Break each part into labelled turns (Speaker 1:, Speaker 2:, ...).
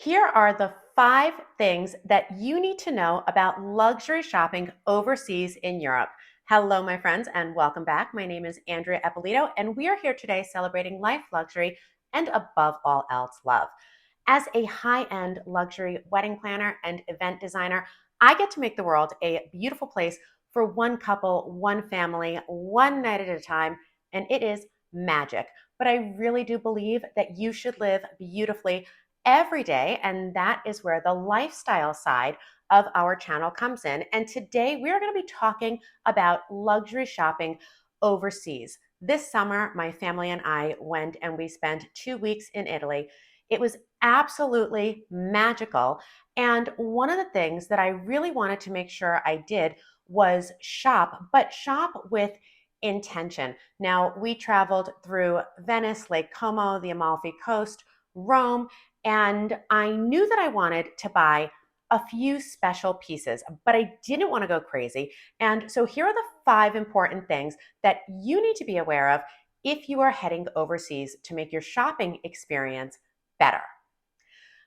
Speaker 1: Here are the 5 things that you need to know about luxury shopping overseas in Europe. Hello, my friends, and welcome back. My name is Andrea Eppolito, and we are here today celebrating life, luxury, and above all else, love. As a high-end luxury wedding planner and event designer, I get to make the world a beautiful place for one couple, one family, one night at a time, and it is magic. But I really do believe that you should live beautifully every day, and that is where the lifestyle side of our channel comes in. And today we are going to be talking about luxury shopping overseas. This summer, my family and I went and we spent 2 weeks in Italy. It was absolutely magical. And one of the things that I really wanted to make sure I did was shop, but shop with intention. Now, we traveled through Venice, Lake Como, the Amalfi Coast, Rome, and I knew that I wanted to buy a few special pieces, but I didn't want to go crazy. And so here are the 5 important things that you need to be aware of if you are heading overseas to make your shopping experience better.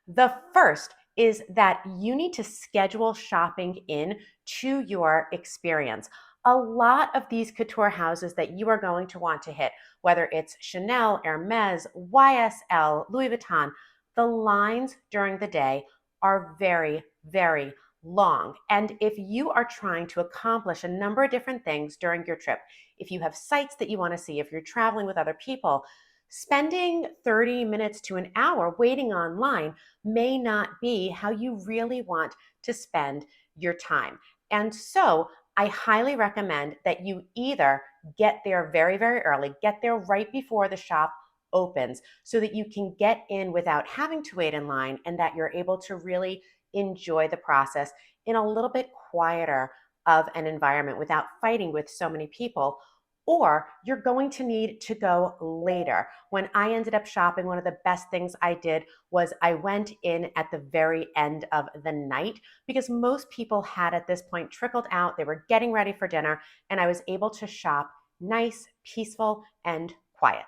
Speaker 1: The first is that you need to schedule shopping in to your experience. A lot of these couture houses that you are going to want to hit, whether it's Chanel, Hermes, YSL, Louis Vuitton, the lines during the day are very, very long. And if you are trying to accomplish a number of different things during your trip, if you have sites that you want to see, if you're traveling with other people, spending 30 minutes to an hour waiting online may not be how you really want to spend your time. And so I highly recommend that you either get there very, very early, get there right before the shop opens so that you can get in without having to wait in line and that you're able to really enjoy the process in a little bit quieter of an environment without fighting with so many people. Or you're going to need to go later. When I ended up shopping, one of the best things I did was I went in at the very end of the night because most people had at this point trickled out. They were getting ready for dinner, and I was able to shop nice, peaceful, and quiet.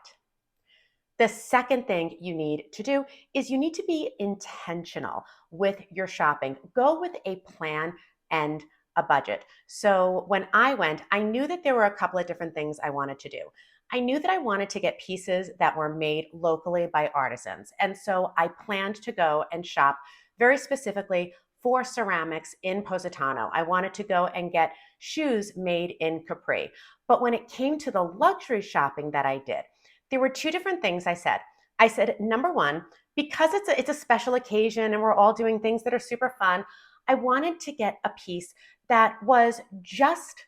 Speaker 1: The second thing you need to do is you need to be intentional with your shopping. Go with a plan and a budget. So when I went, I knew that there were a couple of different things I wanted to do. I knew that I wanted to get pieces that were made locally by artisans. And so I planned to go and shop very specifically for ceramics in Positano. I wanted to go and get shoes made in Capri. But when it came to the luxury shopping that I did, there were 2 different things I said. I said, number one, because it's a special occasion and we're all doing things that are super fun, I wanted to get a piece that was just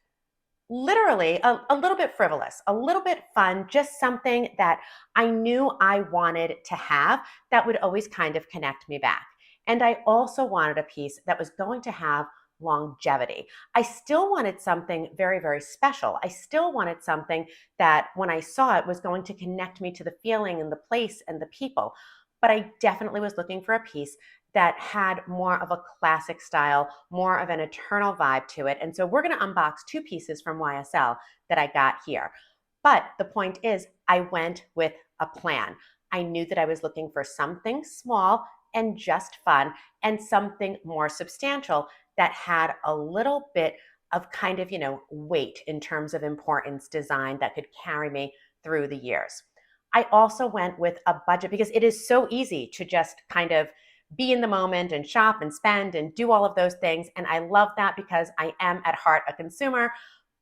Speaker 1: literally a little bit frivolous, a little bit fun, just something that I knew I wanted to have that would always kind of connect me back. And I also wanted a piece that was going to have longevity. I still wanted something very, very special. I still wanted something that when I saw it was going to connect me to the feeling and the place and the people. But I definitely was looking for a piece that had more of a classic style, more of an eternal vibe to it. And so we're going to unbox 2 pieces from YSL that I got here. But the point is, I went with a plan. I knew that I was looking for something small and just fun and something more substantial that had a little bit of kind of, weight in terms of importance, design that could carry me through the years. I also went with a budget because it is so easy to just kind of be in the moment and shop and spend and do all of those things. And I love that because I am at heart a consumer.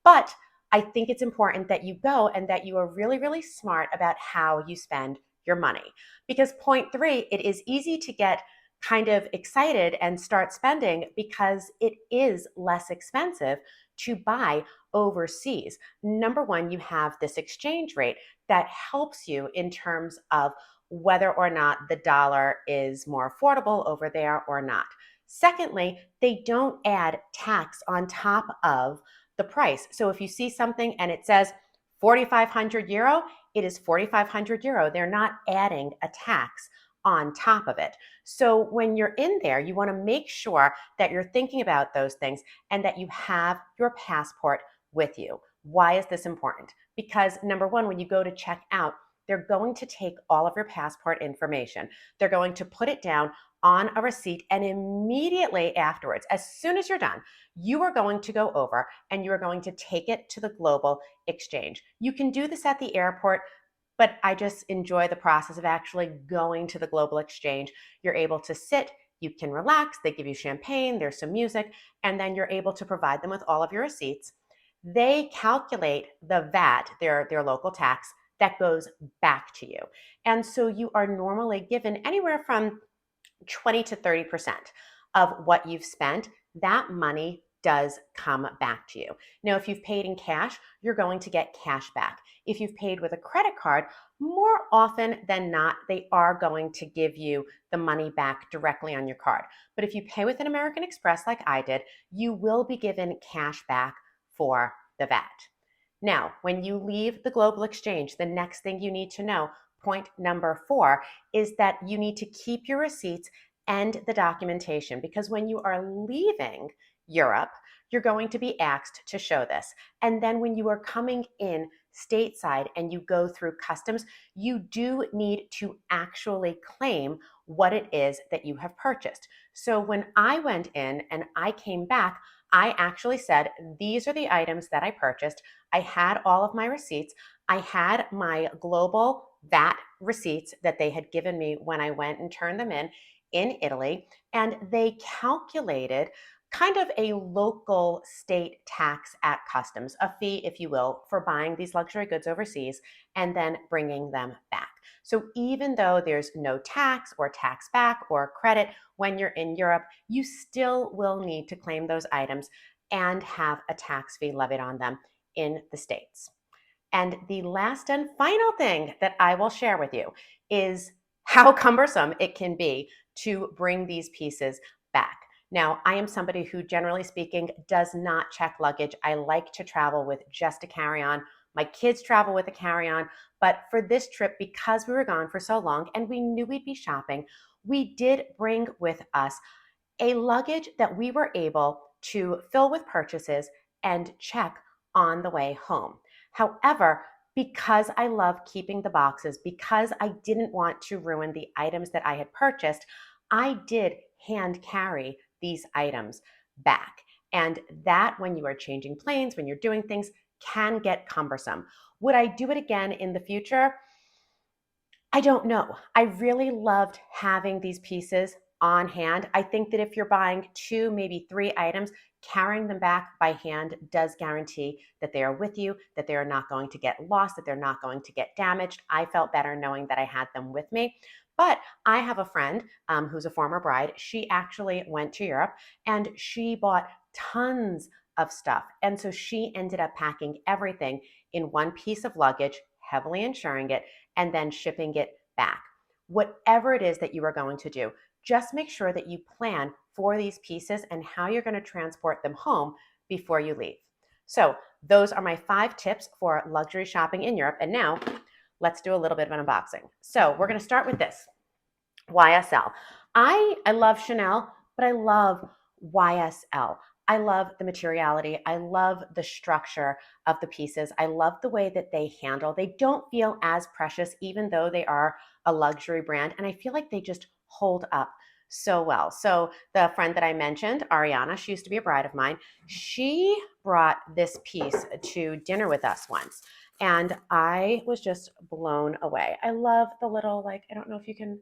Speaker 1: But I think it's important that you go and that you are really, really smart about how you spend your money. Because point 3, it is easy to get kind of excited and start spending because it is less expensive to buy overseas. Number one, you have this exchange rate that helps you in terms of whether or not the dollar is more affordable over there or not. Secondly, they don't add tax on top of the price. So if you see something and it says 4,500 euro, it is 4,500 euro. They're not adding a tax on top of it. So when you're in there, you want to make sure that you're thinking about those things and that you have your passport with you. Why is this important? Because number one, when you go to check out, they're going to take all of your passport information. They're going to put it down on a receipt, and immediately afterwards, as soon as you're done, you are going to go over and you are going to take it to the global exchange. You can do this at the airport, but I just enjoy the process of actually going to the global exchange. You're able to sit, you can relax, they give you champagne, there's some music, and then you're able to provide them with all of your receipts. They calculate the VAT, their local tax, that goes back to you. And so you are normally given anywhere from 20 to 30% of what you've spent. That money does come back to you. Now, if you've paid in cash, you're going to get cash back. If you've paid with a credit card, more often than not, they are going to give you the money back directly on your card. But if you pay with an American Express like I did, you will be given cash back for the VAT. Now, when you leave the global exchange, the next thing you need to know, point number 4, is that you need to keep your receipts and the documentation, because when you are leaving Europe, you're going to be asked to show this. And then when you are coming in stateside and you go through customs, you do need to actually claim what it is that you have purchased. So when I went in and I came back, I actually said, these are the items that I purchased. I had all of my receipts. I had my global VAT receipts that they had given me when I went and turned them in Italy, and they calculated kind of a local state tax at customs, a fee, if you will, for buying these luxury goods overseas and then bringing them back. So even though there's no tax or tax back or credit when you're in Europe, you still will need to claim those items and have a tax fee levied on them in the States. And the last and final thing that I will share with you is how cumbersome it can be to bring these pieces back. Now, I am somebody who, generally speaking, does not check luggage. I like to travel with just a carry-on. My kids travel with a carry-on. But for this trip, because we were gone for so long and we knew we'd be shopping, we did bring with us a luggage that we were able to fill with purchases and check on the way home. However, because I love keeping the boxes, because I didn't want to ruin the items that I had purchased, I did hand carry these items back. And that, when you are changing planes, when you're doing things, can get cumbersome. Would I do it again in the future? I don't know. I really loved having these pieces on hand. I think that if you're buying 2, maybe 3 items, carrying them back by hand does guarantee that they are with you, that they are not going to get lost, that they're not going to get damaged. I felt better knowing that I had them with me. But I have a friend who's a former bride. She actually went to Europe and she bought tons of stuff. And so she ended up packing everything in one piece of luggage, heavily insuring it, and then shipping it back. Whatever it is that you are going to do, just make sure that you plan for these pieces and how you're going to transport them home before you leave. So those are my 5 tips for luxury shopping in Europe. And now let's do a little bit of an unboxing. So we're going to start with this, YSL. I love Chanel, but I love YSL. I love the materiality. I love the structure of the pieces. I love the way that they handle. They don't feel as precious, even though they are a luxury brand. And I feel like they just hold up so well. So the friend that I mentioned, Ariana, she used to be a bride of mine. She brought this piece to dinner with us once. And I was just blown away. I love the little, like, I don't know if we can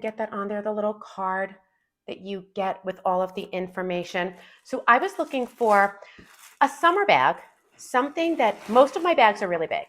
Speaker 1: get that on there, the little card that you get with all of the information. So I was looking for a summer bag, something that, most of my bags are really big.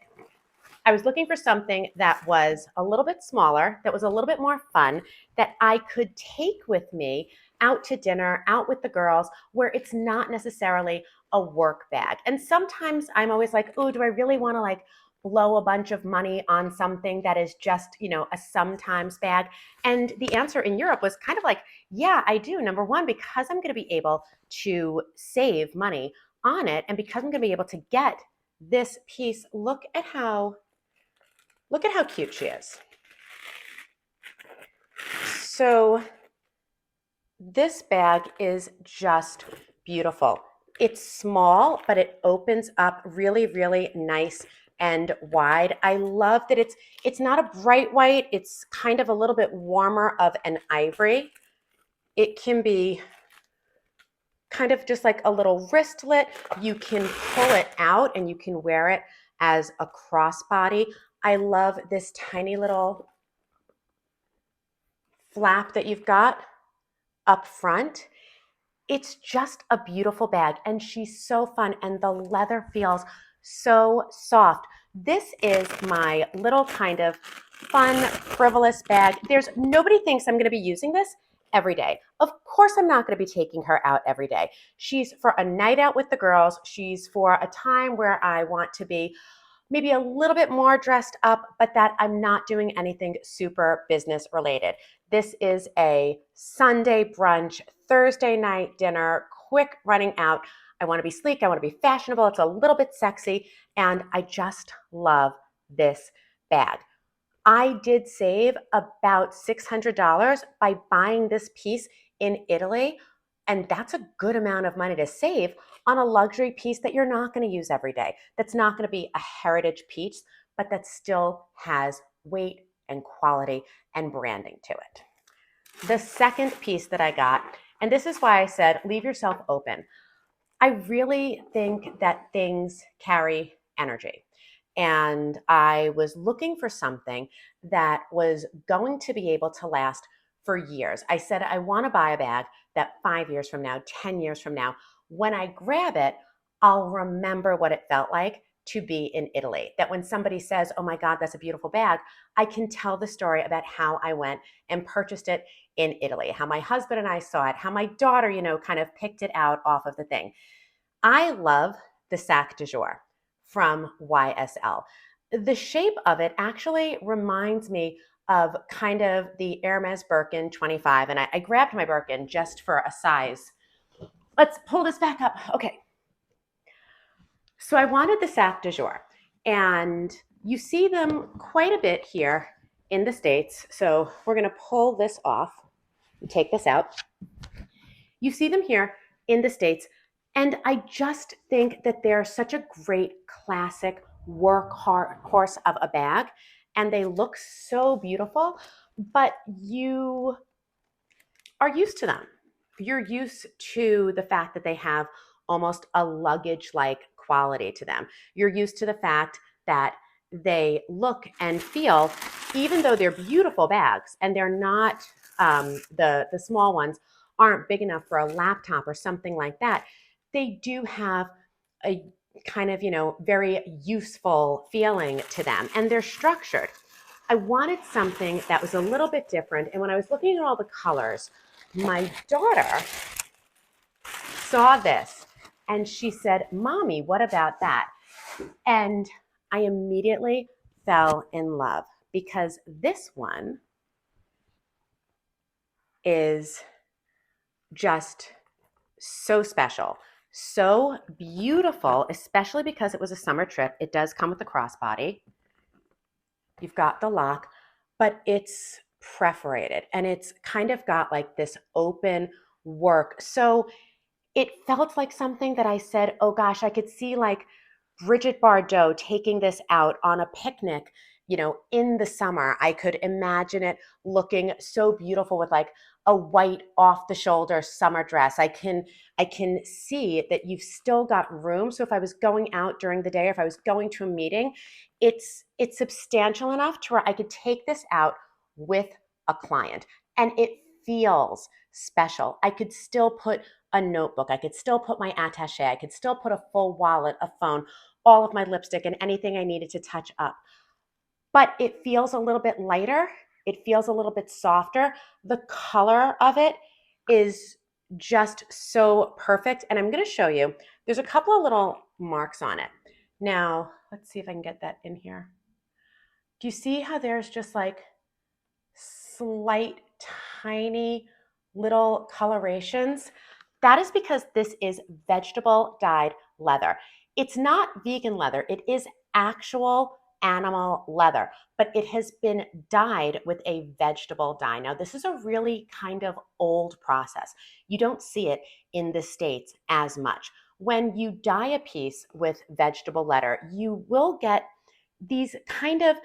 Speaker 1: I was looking for something that was a little bit smaller, that was a little bit more fun, that I could take with me out to dinner, out with the girls, where it's not necessarily a work bag. And sometimes I'm always like, oh, do I really want to like blow a bunch of money on something that is just, a sometimes bag? And the answer in Europe was kind of like, yeah, I do. Number one, because I'm going to be able to save money on it, and because I'm going to be able to get this piece. Look at how cute she is. So this bag is just beautiful. It's small, but it opens up really, really nice and wide. I love that it's not a bright white. It's kind of a little bit warmer of an ivory. It can be kind of just like a little wristlet. You can pull it out and you can wear it as a crossbody. I love this tiny little flap that you've got up front. It's just a beautiful bag, and she's so fun, and the leather feels so soft. This is my little kind of fun, frivolous bag. Nobody thinks I'm going to be using this every day. Of course, I'm not going to be taking her out every day. She's for a night out with the girls. She's for a time where I want to be maybe a little bit more dressed up, but that I'm not doing anything super business related. This is a Sunday brunch, Thursday night dinner, quick running out. I want to be sleek. I want to be fashionable. It's a little bit sexy. And I just love this bag. I did save about $600 by buying this piece in Italy. And that's a good amount of money to save on a luxury piece that you're not going to use every day. That's not going to be a heritage piece, but that still has weight and quality and branding to it. The second piece that I got, and this is why I said, leave yourself open. I really think that things carry energy. And I was looking for something that was going to be able to last for years. I said, I want to buy a bag that 5 years from now, 10 years from now, when I grab it, I'll remember what it felt like to be in Italy. That when somebody says, oh my God, that's a beautiful bag, I can tell the story about how I went and purchased it in Italy, how my husband and I saw it, how my daughter, kind of picked it out off of the thing. I love the sac de jour from YSL. The shape of it actually reminds me of kind of the Hermes Birkin 25. And I grabbed my Birkin just for a size. Let's pull this back up. Okay. So I wanted the sac de jour. And you see them quite a bit here in the States. So we're going to pull this off and take this out. You see them here in the States. And I just think that they're such a great classic workhorse of a bag. And they look so beautiful, but you are used to them. You're used to the fact that they have almost a luggage-like quality to them. You're used to the fact that they look and feel, even though they're beautiful bags and they're not the small ones aren't big enough for a laptop or something like that, they do have a kind of, very useful feeling to them, and they're structured. I wanted something that was a little bit different, and when I was looking at all the colors, my daughter saw this and she said, Mommy, what about that? And I immediately fell in love because this one is just so special, so beautiful, especially because it was a summer trip. It does come with a crossbody. You've got the lock, but it's perforated and it's kind of got like this open work. So it felt like something that I said, oh gosh, I could see like Bridget Bardot taking this out on a picnic, in the summer. I could imagine it looking so beautiful with like a white off the shoulder summer dress. I can see that you've still got room. So if I was going out during the day, or if I was going to a meeting, it's substantial enough to where I could take this out with a client and it feels special. I could still put a notebook. I could still put my attaché. I could still put a full wallet, a phone, all of my lipstick, and anything I needed to touch up. But it feels a little bit lighter. It feels a little bit softer. The color of it is just so perfect. And I'm going to show you, there's a couple of little marks on it. Now, let's see if I can get that in here. Do you see how there's just like slight, tiny little colorations? That is because this is vegetable dyed leather. It's not vegan leather. It is actual animal leather, but it has been dyed with a vegetable dye. Now, this is a really kind of old process. You don't see it in the States as much. When you dye a piece with vegetable leather, you will get these kind of,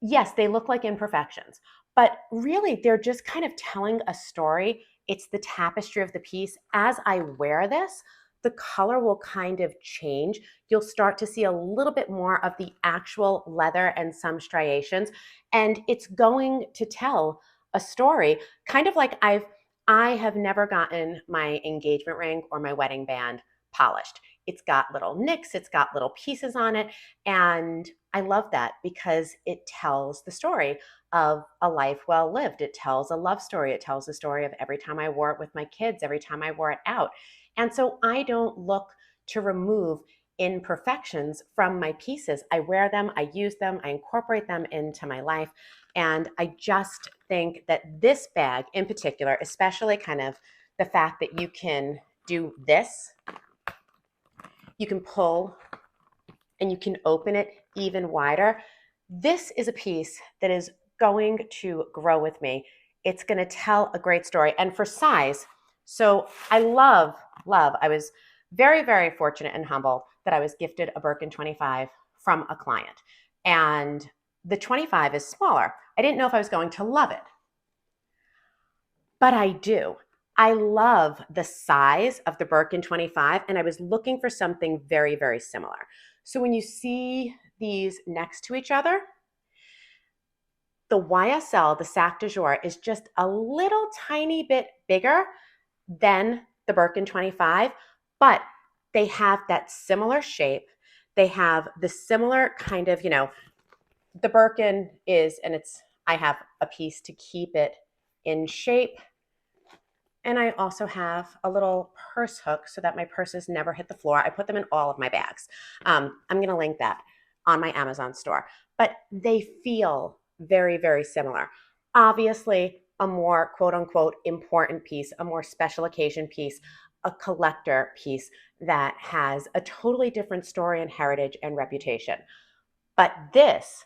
Speaker 1: yes, they look like imperfections, but really they're just kind of telling a story. It's the tapestry of the piece. As I wear this, the color will kind of change. You'll start to see a little bit more of the actual leather and some striations, and it's going to tell a story. Kind of like I have never gotten my engagement ring or my wedding band polished. It's got little nicks, it's got little pieces on it, and I love that because it tells the story of a life well lived. It tells a love story. It tells the story of every time I wore it with my kids, every time I wore it out. And so I don't look to remove imperfections from my pieces. I wear them, I use them, I incorporate them into my life. And I just think that this bag in particular, especially kind of the fact that you can do this, you can pull and you can open it even wider. This is a piece that is going to grow with me. It's going to tell a great story. And for size, so I love, I was very, very fortunate and humble that I was gifted a Birkin 25 from a client. And the 25 is smaller. I didn't know if I was going to love it, but I do. I love the size of the Birkin 25, and I was looking for something very, very similar. So when you see these next to each other, the YSL, the Sac de Jour, is just a little tiny bit bigger than the Birkin 25, but they have that similar shape. They have the similar kind of, the Birkin is, and I have a piece to keep it in shape. And I also have a little purse hook so that my purses never hit the floor. I put them in all of my bags. I'm going to link that on my Amazon store. But they feel very, very similar. Obviously, a more quote unquote important piece, a more special occasion piece, a collector piece that has a totally different story and heritage and reputation. But this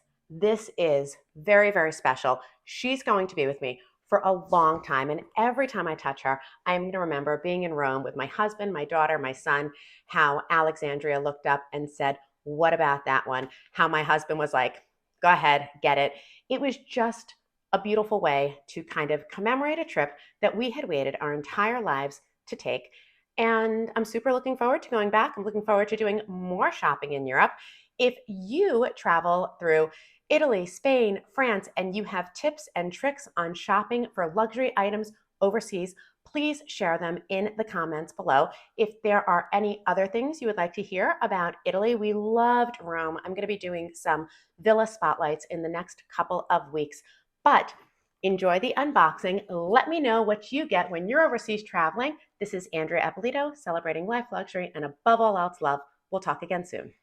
Speaker 1: is very, very special. She's going to be with me for a long time. And every time I touch her, I'm going to remember being in Rome with my husband, my daughter, my son, how Alexandria looked up and said, "What about that one?" How my husband was like, "Go ahead, get it." It was just a beautiful way to kind of commemorate a trip that we had waited our entire lives to take. And I'm super looking forward to going back. I'm looking forward to doing more shopping in Europe. If you travel through Italy, Spain, France, and you have tips and tricks on shopping for luxury items overseas, please share them in the comments below. If there are any other things you would like to hear about Italy, we loved Rome. I'm going to be doing some villa spotlights in the next couple of weeks, but enjoy the unboxing. Let me know what you get when you're overseas traveling. This is Andrea Eppolito, celebrating life, luxury, and above all else, love. We'll talk again soon.